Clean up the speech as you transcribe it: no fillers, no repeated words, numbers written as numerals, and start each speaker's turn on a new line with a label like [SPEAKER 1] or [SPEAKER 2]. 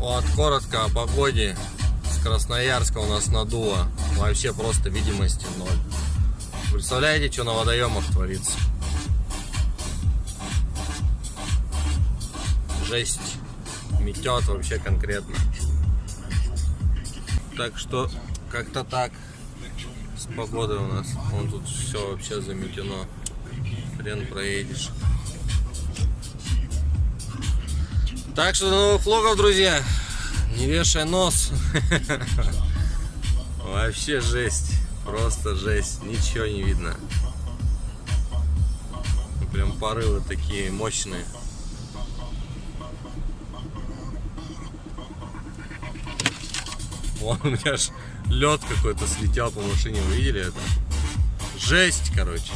[SPEAKER 1] Вот коротко о погоде. С Красноярска у нас надуло. Вообще просто видимости ноль. Представляете, что на водоемах творится? Жесть. Метет вообще конкретно. Так что как-то так с погодой у нас. Вон тут все вообще заметено. Хрен проедешь. Так что до новых влогов, друзья. Не вешай нос. Вообще жесть. Просто жесть. Ничего не видно. Прям порывы такие мощные. Вон у меня аж лед какой-то слетел по машине. Вы видели это? Жесть, короче.